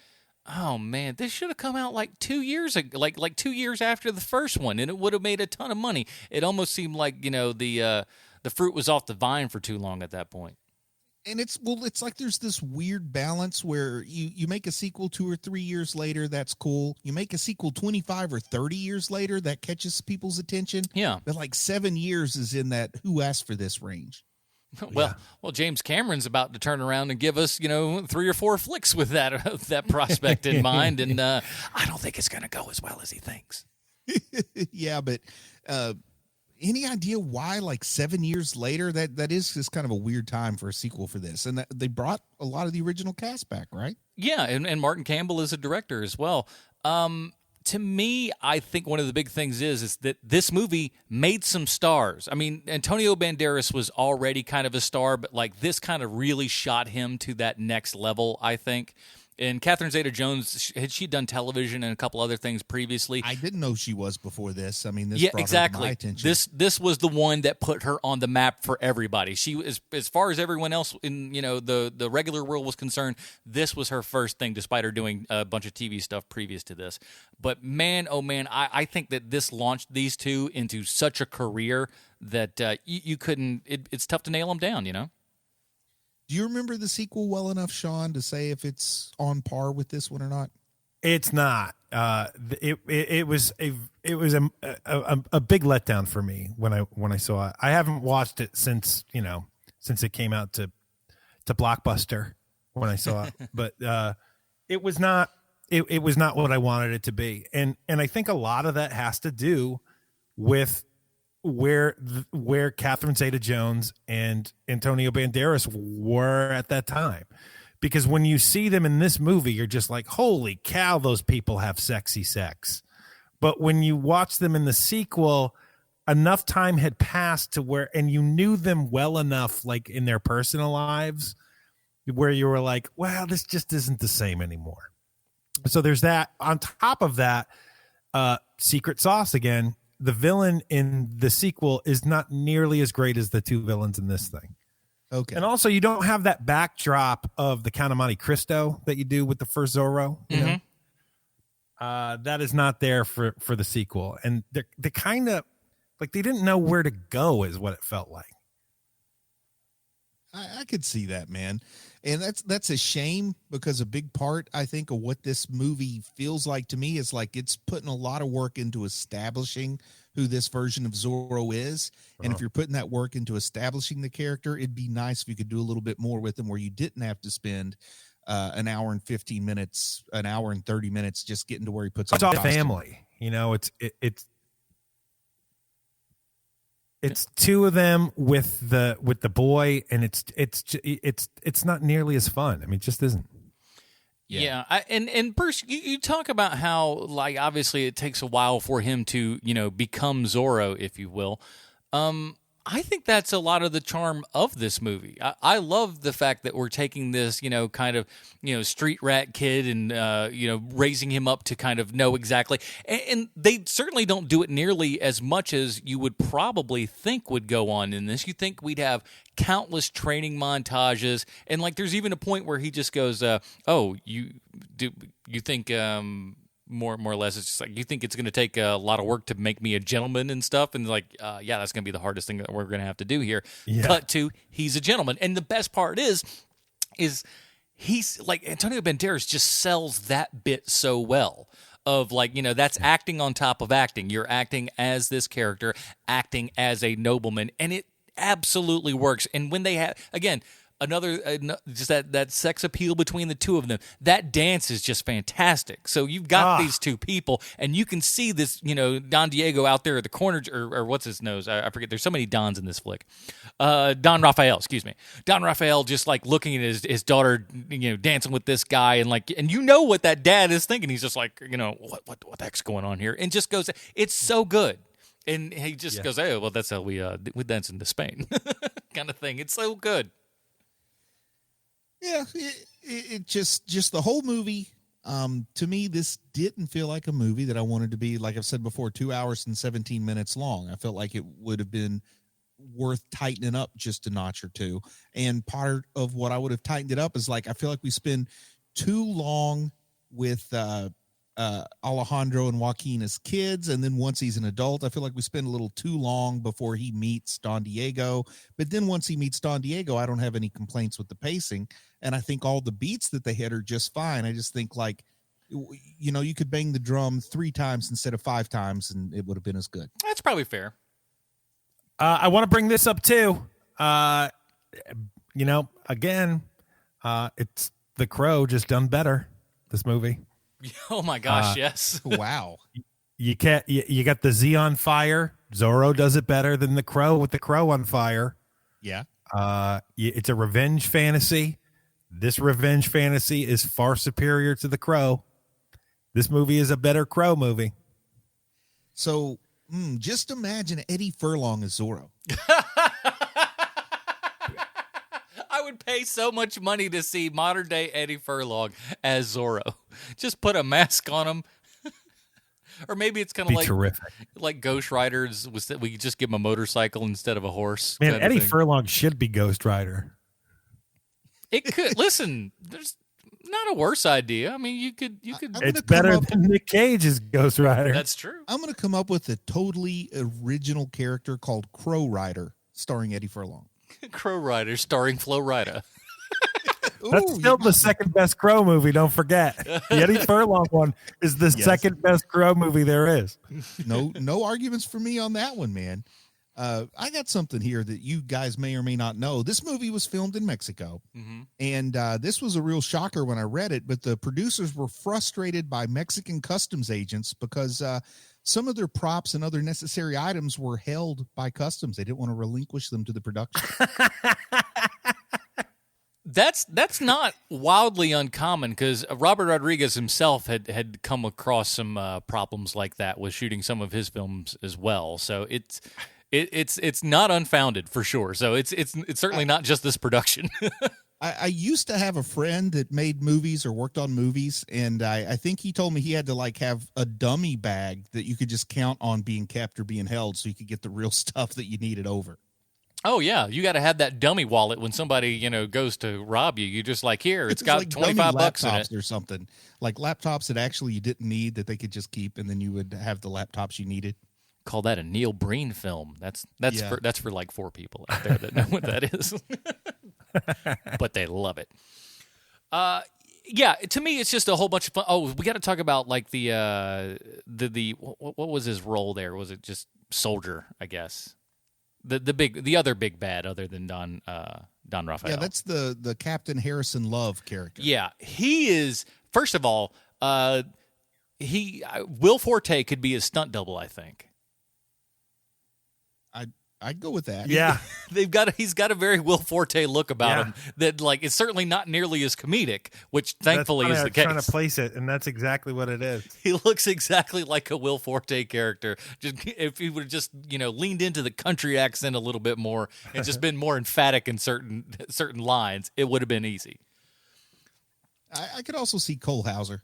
oh man, this should have come out like 2 years ago, like 2 years after the first one, and it would have made a ton of money. It almost seemed like the fruit was off the vine for too long at that point. And it's like there's this weird balance where you make a sequel 2 or 3 years later, that's cool. You make a sequel 25 or 30 years later, that catches people's attention. Yeah. But like 7 years is in that who asked for this range. Well, James Cameron's about to turn around and give us, 3 or 4 flicks with that prospect in mind, and I don't think it's going to go as well as he thinks. Yeah, but any idea why, like 7 years later, that is just kind of a weird time for a sequel for this, and that they brought a lot of the original cast back, right? Yeah, and Martin Campbell is a director as well. To me, I think one of the big things is that this movie made some stars. I mean, Antonio Banderas was already kind of a star, but like this kind of really shot him to that next level, I think. And Catherine Zeta-Jones, had she done television and a couple other things previously? I didn't know she was before this. I mean, this brought her to my attention. This was the one that put her on the map for everybody. She was, as far as everyone else in the regular world was concerned, this was her first thing, despite her doing a bunch of TV stuff previous to this. But man, oh man, I think that this launched these two into such a career that you couldn't. It's tough to nail them down, Do you remember the sequel well enough, Sean, to say if it's on par with this one or not? It's not. It was a big letdown for me when I saw it. I haven't watched it since it came out to Blockbuster when I saw it, but it was not. It was not what I wanted it to be, and I think a lot of that has to do with where Catherine Zeta-Jones and Antonio Banderas were at that time. Because when you see them in this movie, you're just like, holy cow, those people have sexy sex. But when you watch them in the sequel, enough time had passed to where, and you knew them well enough, like in their personal lives, where you were like, wow, this just isn't the same anymore. So there's that. On top of that, secret sauce again. The villain in the sequel is not nearly as great as the two villains in this thing. Okay. And also, you don't have that backdrop of the Count of Monte Cristo that you do with the first Zorro. You know? That is not there for the sequel. And they kind of, like, they didn't know where to go is what it felt like. I could see that, man. And that's a shame, because a big part, I think, of what this movie feels like to me is like it's putting a lot of work into establishing who this version of Zorro is. And if you're putting that work into establishing the character, it'd be nice if you could do a little bit more with him, where you didn't have to spend an hour and 15 minutes, an hour and 30 minutes just getting to where he puts on the costume. Family. It's two of them with the boy, and it's not nearly as fun. I mean, it just isn't. Yeah. And Bruce, you talk about how, like, obviously it takes a while for him to, become Zorro, if you will. I think that's a lot of the charm of this movie. I love the fact that we're taking this, kind of, street rat kid and, raising him up to kind of know exactly. And they certainly don't do it nearly as much as you would probably think would go on in this. You think we'd have countless training montages. And, like, there's even a point where he just goes, you think... More or less, it's just like, you think it's going to take a lot of work to make me a gentleman and stuff, and like, yeah, that's going to be the hardest thing that we're going to have to do here. Yeah. Cut to, he's a gentleman, and the best part is he's like, Antonio Banderas just sells that bit so well. of like, that's acting on top of acting. You're acting as this character, acting as a nobleman, and it absolutely works. And when they have, again, just that sex appeal between the two of them, that dance is just fantastic. So you've got these two people, and you can see this, Don Diego out there at the corner, or what's his nose? I forget. There's so many Dons in this flick. Don Raphael, excuse me. Don Raphael just like looking at his daughter, dancing with this guy, and what that dad is thinking. He's just like, what the heck's going on here? And just goes, it's so good. And he just goes, oh, well, that's how we dance into Spain kind of thing. It's so good. Yeah, it just the whole movie. To me, this didn't feel like a movie that I wanted to be. Like I've said before, 2 hours and 17 minutes long. I felt like it would have been worth tightening up just a notch or two. And part of what I would have tightened it up is like I feel like we spend too long with Alejandro and Joaquin as kids, and then once he's an adult, I feel like we spend a little too long before he meets Don Diego. But then once he meets Don Diego, I don't have any complaints with the pacing, and I think all the beats that they hit are just fine. I just think like, you could bang the drum 3 times instead of 5 times, and it would have been as good. That's probably fair. I want to bring this up too. Again, it's The Crow just done better. This movie. Oh my gosh, yes. Wow. You got the Z on fire. Zorro does it better than the Crow with the Crow on fire. Yeah. It's a revenge fantasy. This revenge fantasy is far superior to the Crow. This movie is a better Crow movie. So just imagine Eddie Furlong as Zorro. I would pay so much money to see modern day Eddie Furlong as Zorro. Just put a mask on him. Or maybe it's kind of like terrific. Like Ghost Riders. We could just give him a motorcycle instead of a horse. Man, Eddie Furlong should be Ghost Rider. It could. Listen, there's not a worse idea. I mean, you could. It's better than Nick Cage's Ghost Rider. That's true. I'm going to come up with a totally original character called Crow Rider, starring Eddie Furlong. Crow Rider, starring Flo Rida. That's still the second best Crow movie. Don't forget, the Eddie Furlong one is the second best Crow movie there is. No arguments for me on that one, man. I got something here that you guys may or may not know. This movie was filmed in Mexico, and this was a real shocker when I read it, but the producers were frustrated by Mexican customs agents because some of their props and other necessary items were held by customs. They didn't want to relinquish them to the production. That's not wildly uncommon because Robert Rodriguez himself had come across some problems like that with shooting some of his films as well. So it's not unfounded for sure. So it's certainly not just this production. I used to have a friend that made movies or worked on movies, and I think he told me he had to like have a dummy bag that you could just count on being kept or being held so you could get the real stuff that you needed over. Oh yeah, you got to have that dummy wallet when somebody goes to rob you. You just like, here, it's got like $25 in it or something, like laptops that actually you didn't need that they could just keep, and then you would have the laptops you needed. Call that a Neil Breen film. That's for like 4 people out there that know what that is. But they love it. Yeah, to me it's just a whole bunch of fun. Oh, we got to talk about like the what was his role there? Was it just soldier, I guess? The other big bad other than Don Raphael. Yeah, that's the Captain Harrison Love character. Yeah, he is. First of all, Will Forte could be his stunt double, I think. I'd go with that. Yeah. He's got a very Will Forte look about him that like is certainly not nearly as comedic, which thankfully is the case. I'm trying to place it, and that's exactly what it is. He looks exactly like a Will Forte character. Just if he would have just leaned into the country accent a little bit more and just been more emphatic in certain lines, it would have been easy. I could also see Cole Hauser.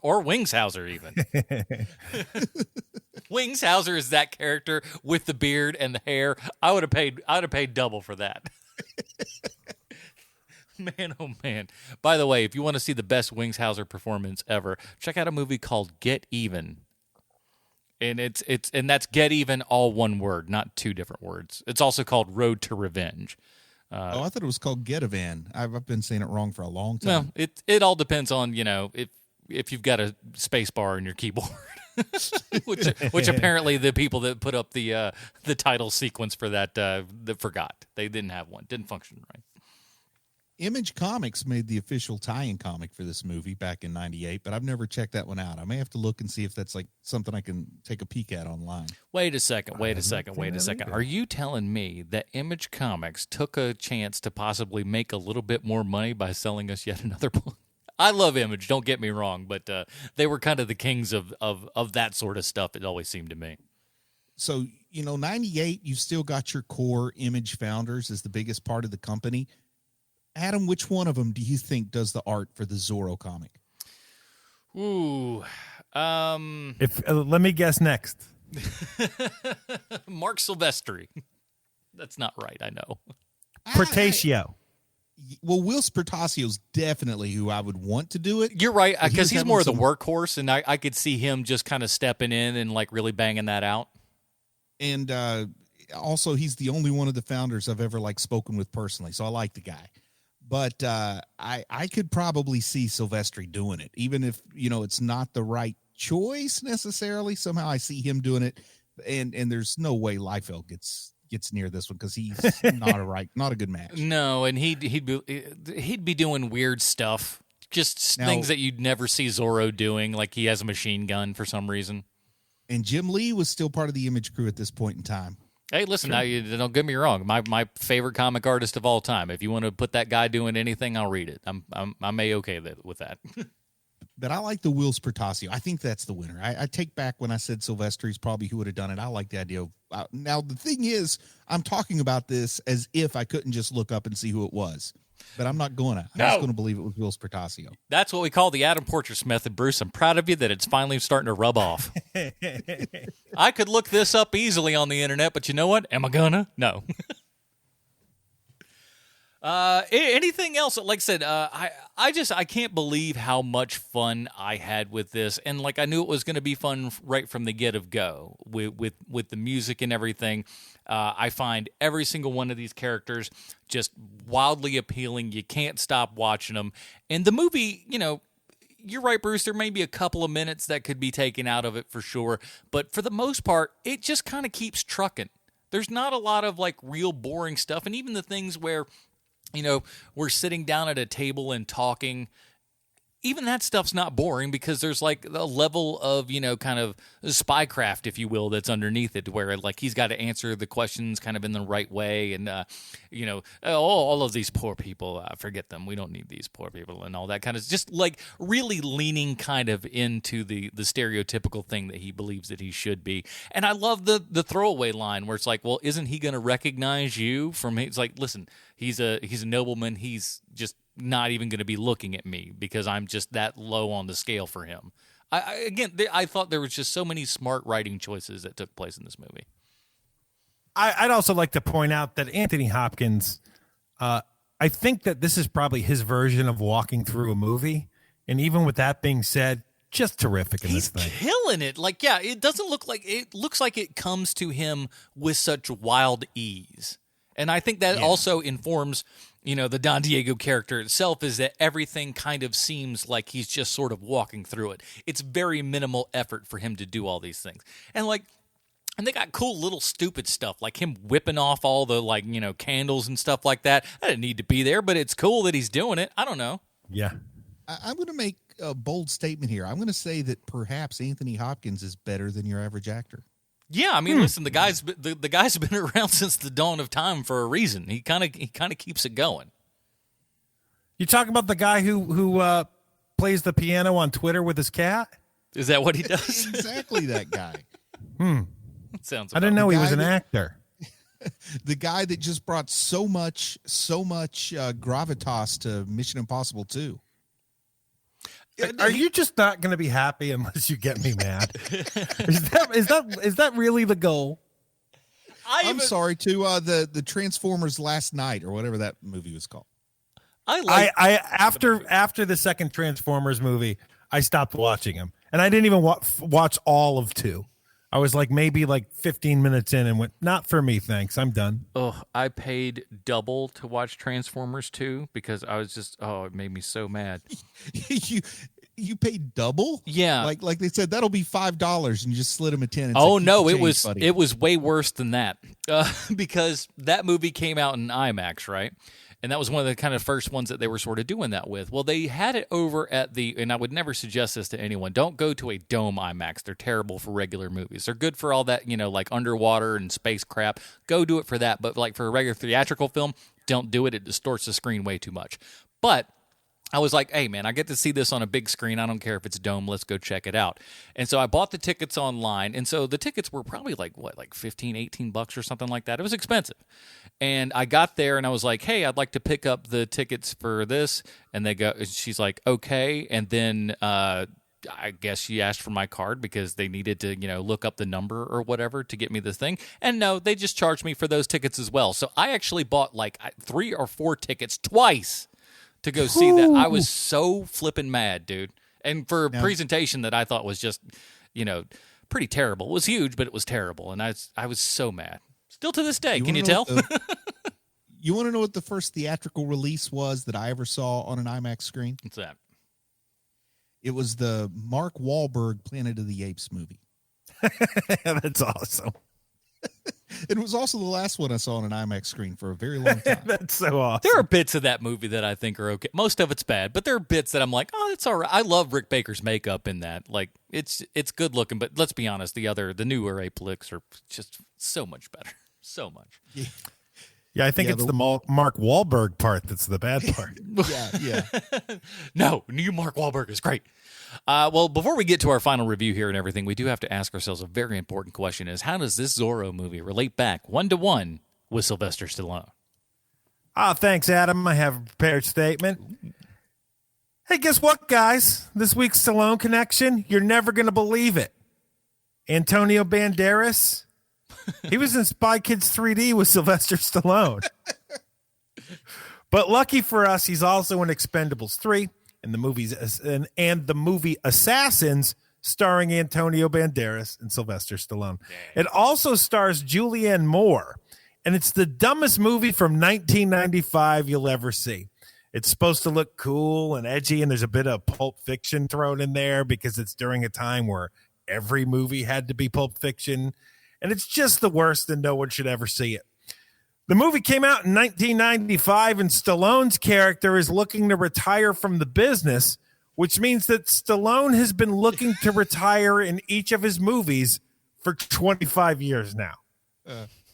Or Wingshauser even. Wingshauser is that character with the beard and the hair. I would have paid double for that. Man, oh man. By the way, if you want to see the best Wingshauser performance ever, check out a movie called Get Even. And and that's Get Even, all one word, not 2 different words. It's also called Road to Revenge. I thought it was called Get a Van. I've been saying it wrong for a long time. Well, it all depends on, if if you've got a space bar in your keyboard. which apparently the people that put up the title sequence for that forgot. They didn't have one. Didn't function right. Image Comics made the official tie-in comic for this movie back in '98, but I've never checked that one out. I may have to look and see if that's like something I can take a peek at online. Wait a second. Are you telling me that Image Comics took a chance to possibly make a little bit more money by selling us yet another book? I love Image, don't get me wrong, but they were kind of the kings of that sort of stuff, it always seemed to me. So, 98, you've still got your core Image founders as the biggest part of the company. Adam, which one of them do you think does the art for the Zorro comic? Ooh. Let me guess next. Mark Silvestri. That's not right, I know. Portatio. Well, Will Spertasio's definitely who I would want to do it. You're right, because he's more of the workhorse, and I could see him just kind of stepping in and like really banging that out. And also, he's the only one of the founders I've ever like spoken with personally, so I like the guy. But I could probably see Silvestri doing it, even if it's not the right choice necessarily. Somehow I see him doing it, and there's no way Liefeld gets near this one because he's not a good match. No, and he'd be doing weird stuff, just things that you'd never see Zorro doing, like he has a machine gun for some reason. And Jim Lee was still part of the Image crew at this point in time. Hey, listen, now don't get me wrong. My favorite comic artist of all time. If you want to put that guy doing anything, I'll read it. I'm A-okay with that. But I like the Will Spertasio. I think that's the winner. I take back when I said Silvestri's probably who would have done it. I like the idea of now the thing is, I'm talking about this as if I couldn't just look up and see who it was. But I'm not going to. I'm just going to believe it was Will Spertasio. That's what we call the Adam Portrais method, Bruce. I'm proud of you that it's finally starting to rub off. I could look this up easily on the internet, but you know what? Am I gonna? No. Anything else? Like I said, I can't believe how much fun I had with this, and like I knew it was going to be fun right from the get-go with the music and everything. I find every single one of these characters just wildly appealing. You can't stop watching them, and the movie, you're right, Bruce. There may be a couple of minutes that could be taken out of it for sure, but for the most part, it just kind of keeps trucking. There's not a lot of like real boring stuff, and even the things where we're sitting down at a table and talking. Even that stuff's not boring because there's like a level of, kind of spycraft, if you will, that's underneath it where like he's got to answer the questions kind of in the right way. And, all of these poor people, forget them. We don't need these poor people and all that kind of just like really leaning kind of into the stereotypical thing that he believes that he should be. And I love the throwaway line where it's like, well, isn't he going to recognize you from, it's like, listen, he's a nobleman. He's just not even going to be looking at me because I'm just that low on the scale for him. I thought there was just so many smart writing choices that took place in this movie. I'd also like to point out that Anthony Hopkins, I think that this is probably his version of walking through a movie. And even with that being said, just terrific in this thing. He's killing it. Like, yeah, it looks like it comes to him with such wild ease. And I think that also informs, the Don Diego character itself, is that everything kind of seems like he's just sort of walking through it. It's very minimal effort for him to do all these things. And they got cool little stupid stuff, like him whipping off all the candles and stuff like that. I didn't need to be there, but it's cool that he's doing it. I don't know. Yeah. I'm going to make a bold statement here. I'm going to say that perhaps Anthony Hopkins is better than your average actor. Yeah, I mean, listen, the guy's been around since the dawn of time for a reason. He kind of keeps it going. You talking about the guy who plays the piano on Twitter with his cat? Is that what he does? Exactly that guy. That sounds. I didn't know he was an actor. The guy that just brought so much gravitas to Mission Impossible 2. Are you just not going to be happy unless you get me mad? Is that really the goal? I'm sorry, to the Transformers Last Night or whatever that movie was called. After the second Transformers movie, I stopped watching him, and I didn't even watch all of 2. I was maybe 15 minutes in and went, not for me, thanks. I'm done. Oh, I paid double to watch Transformers 2 because I was just, it made me so mad. You paid double? Yeah. Like they said, that'll be $5, and you just slid him a 10. And Oh said, "Keep no, the it change, was buddy." it was way worse than that because that movie came out in IMAX, right? And that was one of the kind of first ones that they were sort of doing that with. Well, they had it over at and I would never suggest this to anyone. Don't go to a dome IMAX. They're terrible for regular movies. They're good for all that, like underwater and space crap. Go do it for that. But like for a regular theatrical film, don't do it. It distorts the screen way too much. But I was like, hey, man, I get to see this on a big screen. I don't care if it's dome. Let's go check it out. And so I bought the tickets online. And so the tickets were probably like 15, $18 or something like that. It was expensive. And I got there and I was like, hey, I'd like to pick up the tickets for this. And she's like, okay. And then I guess she asked for my card because they needed to, look up the number or whatever to get me this thing. And no, they just charged me for those tickets as well. So I actually bought like 3 or 4 tickets twice to go see that. I was so flipping mad, dude. And for a presentation that I thought was just, pretty terrible. It was huge, but it was terrible. And I was so mad. Still to this day. Can you tell? You want to know what the first theatrical release was that I ever saw on an IMAX screen? What's that? It was the Mark Wahlberg Planet of the Apes movie. That's awesome. It was also the last one I saw on an IMAX screen for a very long time. That's so awesome. There are bits of that movie that I think are okay. Most of it's bad, but there are bits that I'm like, oh, it's all right. I love Rick Baker's makeup in that. Like, it's good looking, but let's be honest, the newer Ape flicks are just so much better. So much. Yeah, I think it's the Mark Wahlberg part that's the bad part. Yeah. No, new Mark Wahlberg is great. Well, before we get to our final review here and everything, we do have to ask ourselves a very important question: is how does this Zorro movie relate back 1-to-1 with Sylvester Stallone? Thanks, Adam. I have a prepared statement. Hey, guess what, guys? This week's Stallone connection, you're never going to believe it. Antonio Banderas, he was in Spy Kids 3D with Sylvester Stallone. But lucky for us, he's also in Expendables 3 and the movie Assassins, starring Antonio Banderas and Sylvester Stallone. Dang. It also stars Julianne Moore, and it's the dumbest movie from 1995 you'll ever see. It's supposed to look cool and edgy, and there's a bit of Pulp Fiction thrown in there because it's during a time where every movie had to be Pulp Fiction, and it's just the worst, and no one should ever see it. The movie came out in 1995, and Stallone's character is looking to retire from the business, which means that Stallone has been looking to retire in each of his movies for 25 years now.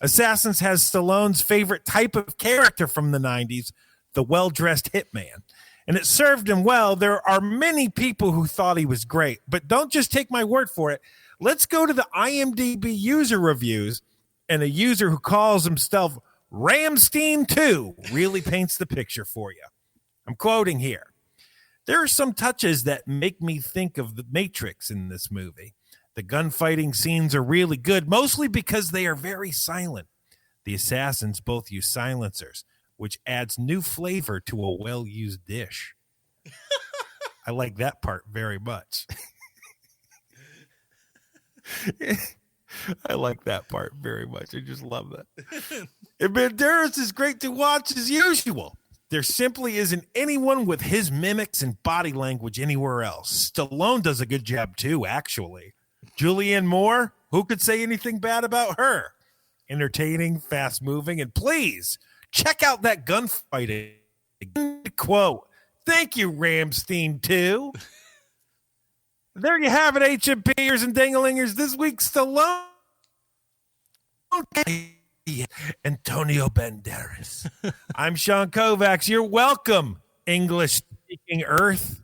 Assassins has Stallone's favorite type of character from the 90s, the well-dressed hitman. And it served him well. There are many people who thought he was great, but don't just take my word for it. Let's go to the IMDb user reviews, and a user who calls himself Ramstein2 really paints the picture for you. I'm quoting here. There are some touches that make me think of The Matrix in this movie. The gunfighting scenes are really good, mostly because they are very silent. The assassins both use silencers, which adds new flavor to a well-used dish. I like that part very much. I like that part very much. I just love that. And Banderas is great to watch as usual. There simply isn't anyone with his mimics and body language anywhere else. Stallone does a good job too, actually. Julianne Moore, who could say anything bad about her? Entertaining, fast-moving, and please, check out that gunfighting. Quote, thank you, Ramstein2. There you have it, HMPers and Dingalingers. This week's Stallone. Antonio Banderas. I'm Sean Kovacs. You're welcome, English-speaking Earth.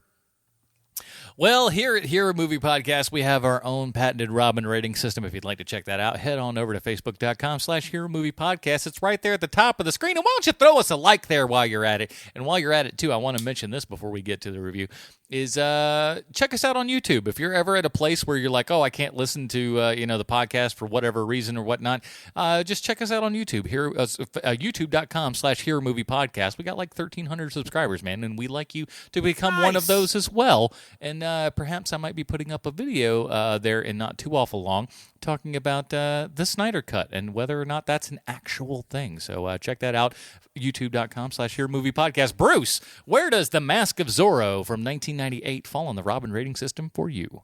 Well, here at Hero Movie Podcast, we have our own patented Robin rating system. If you'd like to check that out, head on over to Facebook.com/Hero Movie Podcast. It's right there at the top of the screen. And why don't you throw us a like there while you're at it? And while you're at it, too, I want to mention this before we get to the review, is check us out on YouTube. If you're ever at a place where you're like, oh, I can't listen to the podcast for whatever reason or whatnot, just check us out on YouTube. Here, YouTube.com/Hero Movie Podcast. We got like 1,300 subscribers, man, and we'd like you to become one of those as well. And perhaps I might be putting up a video there in not too awful long talking about the Snyder Cut and whether or not that's an actual thing. So check that out, youtube.com/HearMoviePodcast. Bruce, where does The Mask of Zorro from 1998 fall on the Robin rating system for you?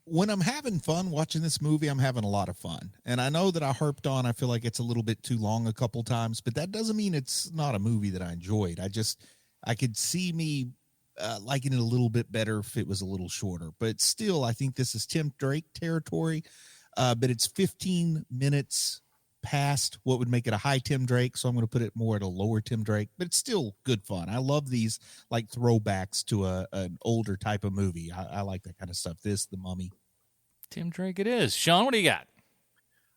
When I'm having fun watching this movie, I'm having a lot of fun. And I know that I harped on, I feel like it's a little bit too long a couple times, but that doesn't mean it's not a movie that I enjoyed. I could see me liking it a little bit better if it was a little shorter. But still, I think this is Tim Drake territory, but it's 15 minutes past what would make it a high Tim Drake, so I'm going to put it more at a lower Tim Drake, but it's still good fun. I love these like throwbacks to an older type of movie. I like that kind of stuff. This, The Mummy. Tim Drake it is. Sean, what do you got?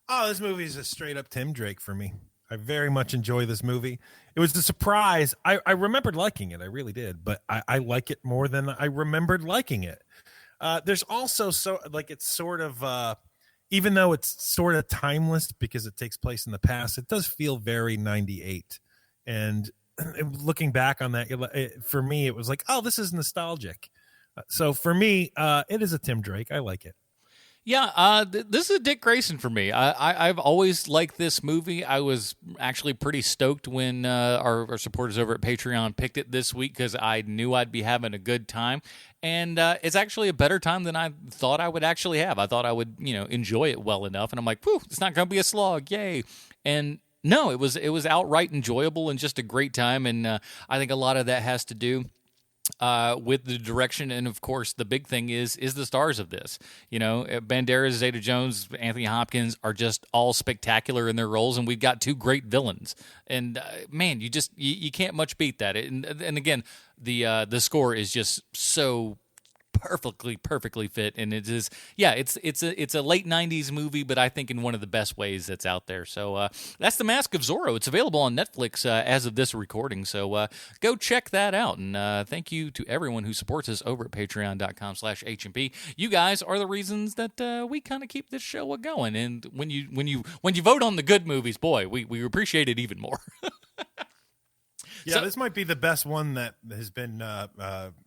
Oh, this movie is a straight up Tim Drake for me. I very much enjoy this movie. It was a surprise. I remembered liking it. I really did, but I like it more than I remembered liking it. There's also it's sort of, even though it's sort of timeless because it takes place in the past, it does feel very 98. And looking back on that, for me, it was like, oh, this is nostalgic. So for me, it is a Tim Drake. I like it. Yeah, this is a Dick Grayson for me. I've always liked this movie. I was actually pretty stoked when our supporters over at Patreon picked it this week because I knew I'd be having a good time. And it's actually a better time than I thought I would actually have. I thought I would, enjoy it well enough. And I'm like, whew, it's not going to be a slog. Yay. And no, it was outright enjoyable and just a great time. And I think a lot of that has to do with the direction, and of course the big thing is the stars of this. Banderas, Zeta Jones, Anthony Hopkins are just all spectacular in their roles, and we've got two great villains. And man, you can't much beat that. And again, the score is just so perfectly fit, and it is it's a late 90s movie, but I think in one of the best ways that's out there. So that's The Mask of Zorro. It's available on Netflix as of this recording, so go check that out. And thank you to everyone who supports us over at patreon.com/HMP. You guys are the reasons that we kind of keep this show going, and when you vote on the good movies, boy, we appreciate it even more. Yeah, this might be the best one that has been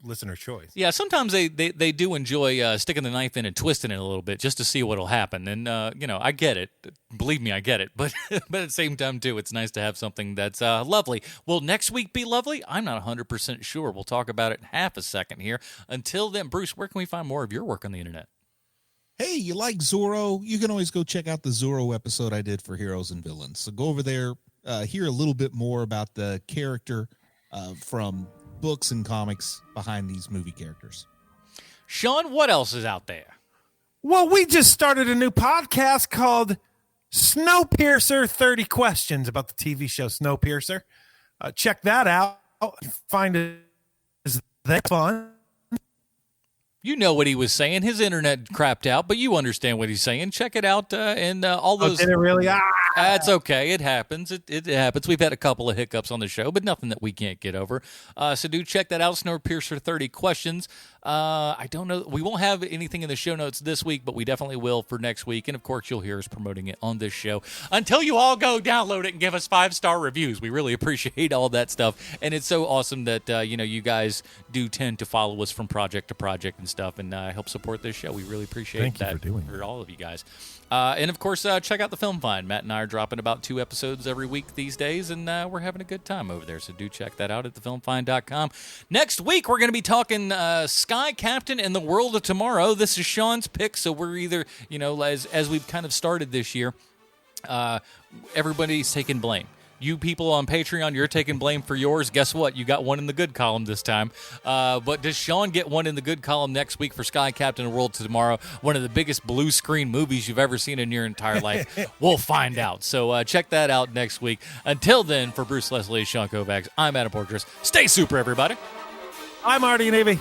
listener choice. Yeah, sometimes they do enjoy sticking the knife in and twisting it a little bit just to see what'll happen. And, I get it. Believe me, I get it. But at the same time, too, it's nice to have something that's lovely. Will next week be lovely? I'm not 100% sure. We'll talk about it in half a second here. Until then, Bruce, where can we find more of your work on the internet? Hey, you like Zorro? You can always go check out the Zorro episode I did for Heroes and Villains. So go over there. Hear a little bit more about the character from books and comics behind these movie characters. Sean, what else is out there? Well, we just started a new podcast called Snowpiercer 30 Questions about the TV show Snowpiercer. Check that out. Find it. Is that fun? You know what he was saying. His internet crapped out, but you understand what he's saying. Check it out and all those. Did it really? That's okay. It happens. It happens. We've had a couple of hiccups on the show, but nothing that we can't get over. So do check that out. Snowpiercer 30 Questions. I don't know. We won't have anything in the show notes this week, but we definitely will for next week. And, of course, you'll hear us promoting it on this show. Until you all go download it and give us 5-star reviews. We really appreciate all that stuff. And it's so awesome that, you guys do tend to follow us from project to project and stuff and help support this show. We really appreciate that for all of you guys. And, of course, check out the Film Find. Matt and I are dropping about 2 episodes every week these days, and we're having a good time over there. So do check that out at thefilmfind.com. Next week, we're going to be talking Sky Captain and the World of Tomorrow. This is Sean's pick, so we're either, as we've kind of started this year, everybody's taking blame. You people on Patreon, you're taking blame for yours. Guess what? You got one in the good column this time. But does Sean get one in the good column next week for Sky Captain and World Tomorrow? One of the biggest blue screen movies you've ever seen in your entire life. We'll find out. So check that out next week. Until then, for Bruce Leslie, Sean Kovacs, I'm Adam Portrais. Stay super, everybody. I'm Marty Navy.